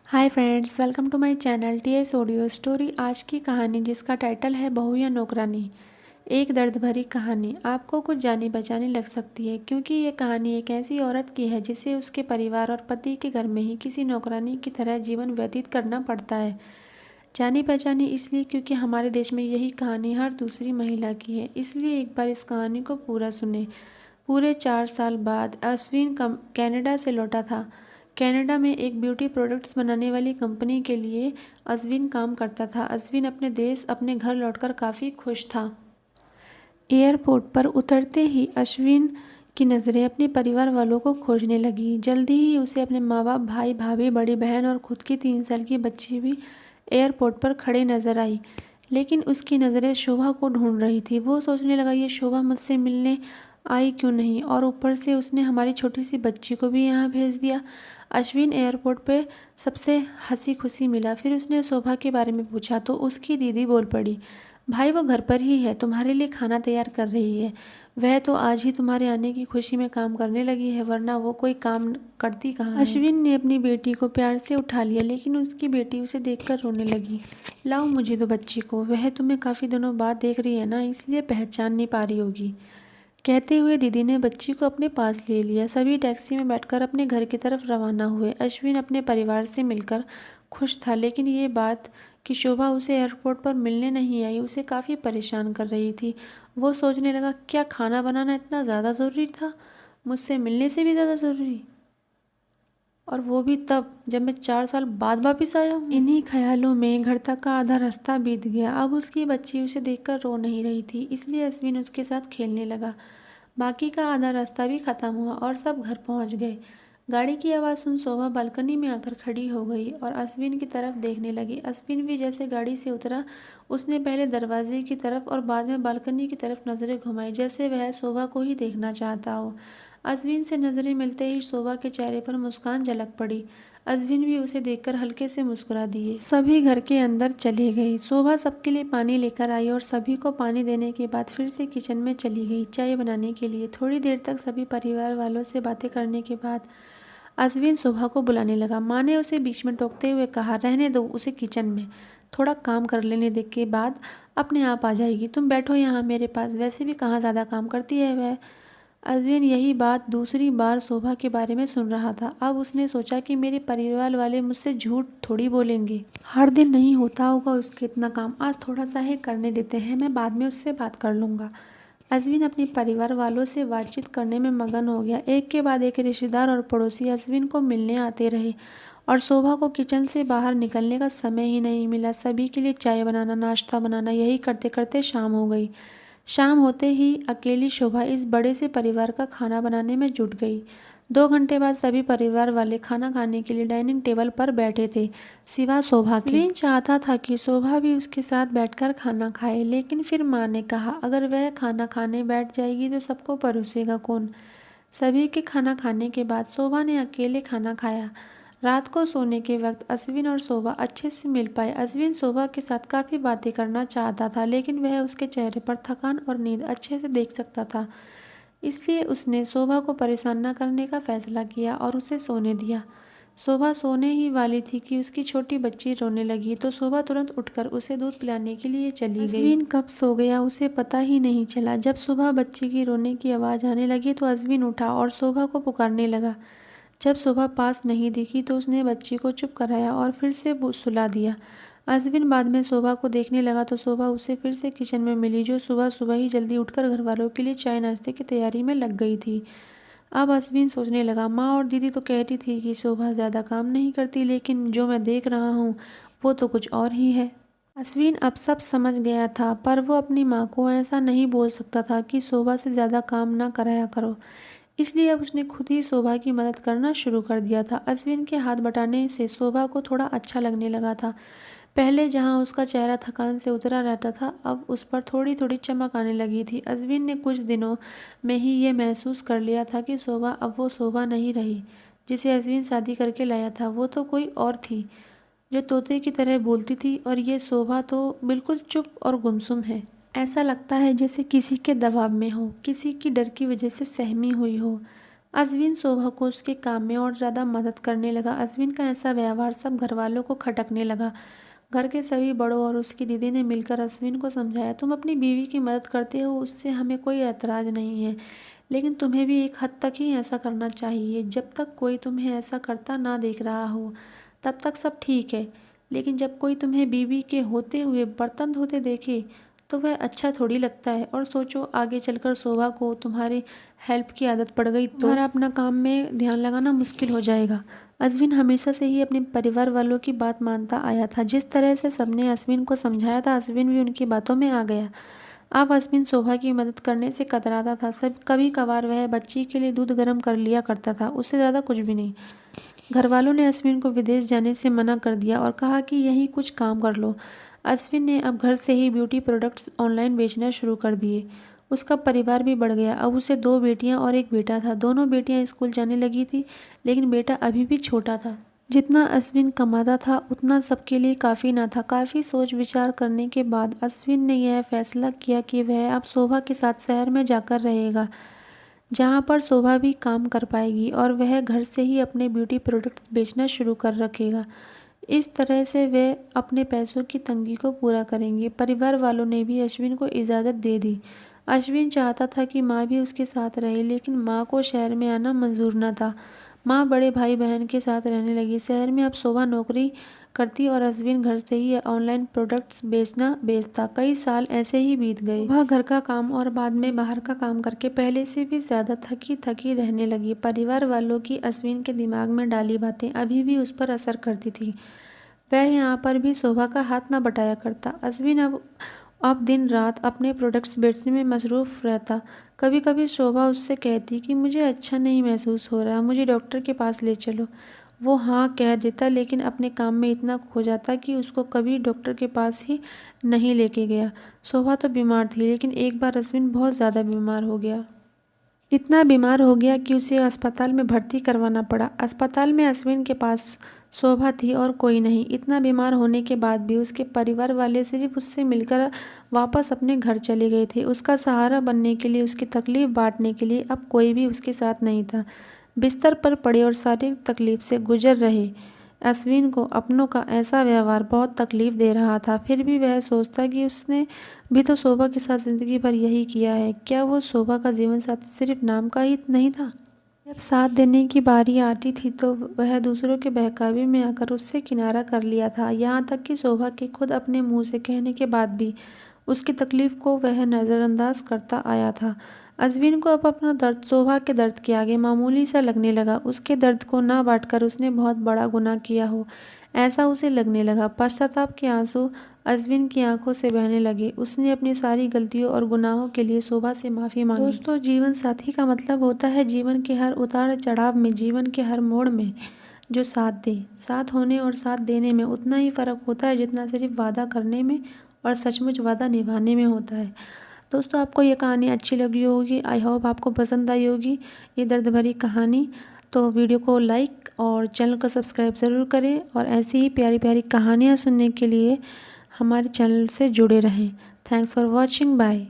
Hi friends, welcome to my channel TS audio story. आज की कहानी जिसका टाइटल है बहू या नौकरानी। एक दर्द भरी कहानी आपको कुछ जानी पहचानी लग सकती है, क्योंकि ये कहानी एक ऐसी औरत की है जिसे उसके परिवार और पति के घर में ही किसी नौकरानी की तरह जीवन व्यतीत करना पड़ता है। जानी पहचानी इसलिए क्योंकि हमारे देश में यही कहानी हर दूसरी महिला की है। इसलिए एक बार इस कहानी को पूरा सुने। पूरे 4 साल बाद अश्विन कनाडा से लौटा था। कनाडा में एक ब्यूटी प्रोडक्ट्स बनाने वाली कंपनी के लिए अश्विन काम करता था। अश्विन अपने देश अपने घर लौटकर काफ़ी खुश था। एयरपोर्ट पर उतरते ही अश्विन की नज़रें अपने परिवार वालों को खोजने लगी। जल्दी ही उसे अपने माँ बाप, भाई भाभी, बड़ी बहन और खुद की 3 साल की बच्ची भी एयरपोर्ट पर खड़े नजर आई। लेकिन उसकी नज़रें शोभा को ढूंढ रही थी। वो सोचने लगा, ये शोभा मुझसे मिलने आई क्यों नहीं, और ऊपर से उसने हमारी छोटी सी बच्ची को भी यहाँ भेज दिया। अश्विन एयरपोर्ट पे सबसे हंसी खुशी मिला। फिर उसने शोभा के बारे में पूछा तो उसकी दीदी बोल पड़ी, भाई वो घर पर ही है, तुम्हारे लिए खाना तैयार कर रही है। वह तो आज ही तुम्हारे आने की खुशी में काम करने लगी है, वरना वो कोई काम करती कहाँ है। अश्विन ने अपनी बेटी को प्यार से उठा लिया, लेकिन उसकी बेटी उसे देखकर रोने लगी। लाओ मुझे दो बच्ची को, वह तुम्हें काफ़ी दिनों बाद देख रही है ना, इसलिए पहचान नहीं पा रही होगी। कहते हुए दीदी ने बच्ची को अपने पास ले लिया। सभी टैक्सी में बैठकर अपने घर की तरफ रवाना हुए। अश्विन अपने परिवार से मिलकर खुश था, लेकिन ये बात कि शोभा उसे एयरपोर्ट पर मिलने नहीं आई उसे काफ़ी परेशान कर रही थी। वो सोचने लगा, क्या खाना बनाना इतना ज़्यादा ज़रूरी था, मुझसे मिलने से भी ज़्यादा ज़रूरी, और वो भी तब जब मैं 4 साल बाद वापस आया हूँ। इन्हीं ख्यालों में घर तक का आधा रास्ता बीत गया। अब उसकी बच्ची उसे देखकर रो नहीं रही थी, इसलिए अश्विन उसके साथ खेलने लगा। बाकी का आधा रास्ता भी खत्म हुआ और सब घर पहुंच गए। गाड़ी की आवाज़ सुन शोभा बालकनी में आकर खड़ी हो गई और अश्विन की तरफ देखने लगी। अश्विन भी जैसे गाड़ी से उतरा, उसने पहले दरवाजे की तरफ और बाद में बालकनी की तरफ नजरें घुमाई, जैसे वह शोभा को ही देखना चाहता हो। अश्विन से नजरें मिलते ही शोभा के चेहरे पर मुस्कान झलक पड़ी। अश्विन भी उसे देखकर हल्के से मुस्कुरा दिए। सभी घर के अंदर चले गए। शोभा सबके लिए पानी लेकर आई और सभी को पानी देने के बाद फिर से किचन में चली गई चाय बनाने के लिए। थोड़ी देर तक सभी परिवार वालों से बातें करने के बाद अश्विन शोभा को बुलाने लगा। माँ ने उसे बीच में टोकते हुए कहा, रहने दो उसे किचन में, थोड़ा काम कर लेने दे के बाद अपने आप आ जाएगी। तुम बैठो यहाँ मेरे पास, वैसे भी कहाँ ज़्यादा काम करती है वह। अश्विन यही बात दूसरी बार शोभा के बारे में सुन रहा था। अब उसने सोचा कि मेरे परिवार वाले मुझसे झूठ थोड़ी बोलेंगे। हर दिन नहीं होता होगा उसके इतना काम, आज थोड़ा सा ही करने देते हैं, मैं बाद में उससे बात कर लूँगा। अश्विन अपने परिवार वालों से बातचीत करने में मगन हो गया। एक के बाद एक रिश्तेदार और पड़ोसी अश्विन को मिलने आते रहे और शोभा को किचन से बाहर निकलने का समय ही नहीं मिला। सभी के लिए चाय बनाना, नाश्ता बनाना, यही करते करते शाम हो गई। शाम होते ही अकेली शोभा इस बड़े से परिवार का खाना बनाने में जुट गई। 2 घंटे बाद सभी परिवार वाले खाना खाने के लिए डाइनिंग टेबल पर बैठे थे, सिवा शोभा के। अश्विन चाहता था कि शोभा भी उसके साथ बैठकर खाना खाए, लेकिन फिर माँ ने कहा, अगर वह खाना खाने बैठ जाएगी तो सबको परोसेगा कौन। सभी के खाना खाने के बाद शोभा ने अकेले खाना खाया। रात को सोने के वक्त अश्विन और शोभा अच्छे से मिल पाए। अश्विन शोभा के साथ काफ़ी बातें करना चाहता था, लेकिन वह उसके चेहरे पर थकान और नींद अच्छे से देख सकता था, इसलिए उसने शोभा को परेशान न करने का फैसला किया और उसे सोने दिया। शोभा सोने ही वाली थी कि उसकी छोटी बच्ची रोने लगी, तो शोभा तुरंत उठकर उसे दूध पिलाने के लिए चली गई। अश्विन कब सो गया उसे पता ही नहीं चला। जब सुबह बच्ची की रोने की आवाज़ आने लगी तो अश्विन उठा और शोभा को पुकारने लगा। जब शोभा पास नहीं दिखी तो उसने बच्ची को चुप कराया और फिर से सुला दिया। अश्विन बाद में शोभा को देखने लगा तो शोभा उसे फिर से किचन में मिली, जो सुबह सुबह ही जल्दी उठकर घर वालों के लिए चाय नाश्ते की तैयारी में लग गई थी। अब अश्विन सोचने लगा, माँ और दीदी तो कहती थी कि शोभा ज़्यादा काम नहीं करती, लेकिन जो मैं देख रहा हूँ वो तो कुछ और ही है। अश्विन अब सब समझ गया था, पर वो अपनी माँ को ऐसा नहीं बोल सकता था कि शोभा से ज़्यादा काम ना कराया करो, इसलिए अब उसने खुद ही शोभा की मदद करना शुरू कर दिया था। अश्विन के हाथ बटाने से शोभा को थोड़ा अच्छा लगने लगा था। पहले जहां उसका चेहरा थकान से उतरा रहता था, अब उस पर थोड़ी थोड़ी चमक आने लगी थी। अश्विन ने कुछ दिनों में ही ये महसूस कर लिया था कि शोभा अब वो शोभा नहीं रही जिसे अश्विन शादी करके लाया था। वो तो कोई और थी, जो तोते की तरह बोलती थी, और ये शोभा तो बिल्कुल चुप और गुमसुम है। ऐसा लगता है जैसे किसी के दबाव में हो, किसी की डर की वजह से सहमी हुई हो। अश्विन शोभा को उसके काम में और ज़्यादा मदद करने लगा। अश्विन का ऐसा व्यवहार सब घर वालों को खटकने लगा। घर के सभी बड़ों और उसकी दीदी ने मिलकर अश्विन को समझाया, तुम अपनी बीवी की मदद करते हो, उससे हमें कोई ऐतराज़ नहीं है, लेकिन तुम्हें भी एक हद तक ही ऐसा करना चाहिए। जब तक कोई तुम्हें ऐसा करता ना देख रहा हो तब तक सब ठीक है, लेकिन जब कोई तुम्हें बीवी के होते हुए बर्तन धोते देखे तो वह अच्छा थोड़ी लगता है। और सोचो, आगे चलकर शोभा को तुम्हारी हेल्प की आदत पड़ गई तो तुम्हारा अपना काम में ध्यान लगाना मुश्किल हो जाएगा। अश्विन हमेशा से ही अपने परिवार वालों की बात मानता आया था। जिस तरह से सबने अश्विन को समझाया था, अश्विन भी उनकी बातों में आ गया। अब अश्विन शोभा की मदद करने से कतराता था। सब कभी कभार वह बच्ची के लिए दूध गर्म कर लिया करता था, उससे ज़्यादा कुछ भी नहीं। घर वालों ने अश्विन को विदेश जाने से मना कर दिया और कहा कि यहीं कुछ काम कर लो। अश्विन ने अब घर से ही ब्यूटी प्रोडक्ट्स ऑनलाइन बेचना शुरू कर दिए। उसका परिवार भी बढ़ गया। अब उसे 2 बेटियां और एक बेटा था। दोनों बेटियां स्कूल जाने लगी थी, लेकिन बेटा अभी भी छोटा था। जितना अश्विन कमाता था उतना सबके लिए काफ़ी ना था। काफ़ी सोच विचार करने के बाद अश्विन ने यह फैसला किया कि वह अब शोभा के साथ शहर में जाकर रहेगा, जहाँ पर शोभा भी काम कर पाएगी और वह घर से ही अपने ब्यूटी प्रोडक्ट्स बेचना शुरू कर रखेगा। इस तरह से वे अपने पैसों की तंगी को पूरा करेंगे। परिवार वालों ने भी अश्विन को इजाज़त दे दी। अश्विन चाहता था कि माँ भी उसके साथ रहे, लेकिन माँ को शहर में आना मंजूर न था। माँ बड़े भाई बहन के साथ रहने लगी। शहर में अब शोभा नौकरी करती और अश्विन घर से ही ऑनलाइन प्रोडक्ट्स बेचता। कई साल ऐसे ही बीत गए। वह घर का काम और बाद में बाहर का काम करके पहले से भी ज़्यादा थकी थकी रहने लगी। परिवार वालों की अश्विन के दिमाग में डाली बातें अभी भी उस पर असर करती थी। वह यहाँ पर भी शोभा का हाथ न बटाया करता। अश्विन अब दिन रात अपने प्रोडक्ट्स बेचने में मसरूफ़ रहता। कभी कभी शोभा उससे कहती कि मुझे अच्छा नहीं महसूस हो रहा, मुझे डॉक्टर के पास ले चलो। वो हाँ कह देता, लेकिन अपने काम में इतना खो जाता कि उसको कभी डॉक्टर के पास ही नहीं लेके गया। शोभा तो बीमार थी, लेकिन एक बार अश्विन बहुत ज़्यादा बीमार हो गया। इतना बीमार हो गया कि उसे अस्पताल में भर्ती करवाना पड़ा। अस्पताल में अश्विन के पास शोभा थी और कोई नहीं। इतना बीमार होने के बाद भी उसके परिवार वाले सिर्फ उससे मिलकर वापस अपने घर चले गए थे। उसका सहारा बनने के लिए, उसकी तकलीफ़ बांटने के लिए अब कोई भी उसके साथ नहीं था। बिस्तर पर पड़े और शारीरिक तकलीफ से गुजर रहे अश्विन को अपनों का ऐसा व्यवहार बहुत तकलीफ दे रहा था। फिर भी वह सोचता कि उसने भी तो शोभा के साथ ज़िंदगी भर यही किया है। क्या वो शोभा का जीवन साथी सिर्फ नाम का ही नहीं था? जब साथ देने की बारी आती थी तो वह दूसरों के बहकावे में आकर उससे किनारा कर लिया था। यहाँ तक कि शोभा के खुद अपने मुंह से कहने के बाद भी उसकी तकलीफ को वह नज़रअंदाज करता आया था। अश्विन को अब अपना दर्द शोभा के दर्द के आगे मामूली सा लगने लगा। उसके दर्द को ना बांटकर उसने बहुत बड़ा गुनाह किया हो, ऐसा उसे लगने लगा। पश्चाताप के आंसू अश्विन की आंखों से बहने लगे। उसने अपनी सारी गलतियों और गुनाहों के लिए शोभा से माफ़ी मांगी। दोस्तों, जीवन साथी का मतलब होता है जीवन के हर उतार चढ़ाव में, जीवन के हर मोड़ में जो साथ दे। साथ होने और साथ देने में उतना ही फ़र्क होता है जितना सिर्फ वादा करने में और सचमुच वादा निभाने में होता है। दोस्तों, आपको ये कहानी अच्छी लगी होगी। आई होप आपको पसंद आई होगी ये दर्द भरी कहानी। तो वीडियो को लाइक और चैनल को सब्सक्राइब ज़रूर करें और ऐसी ही प्यारी प्यारी कहानियाँ सुनने के लिए हमारे चैनल से जुड़े रहें। Thanks for watching. बाय।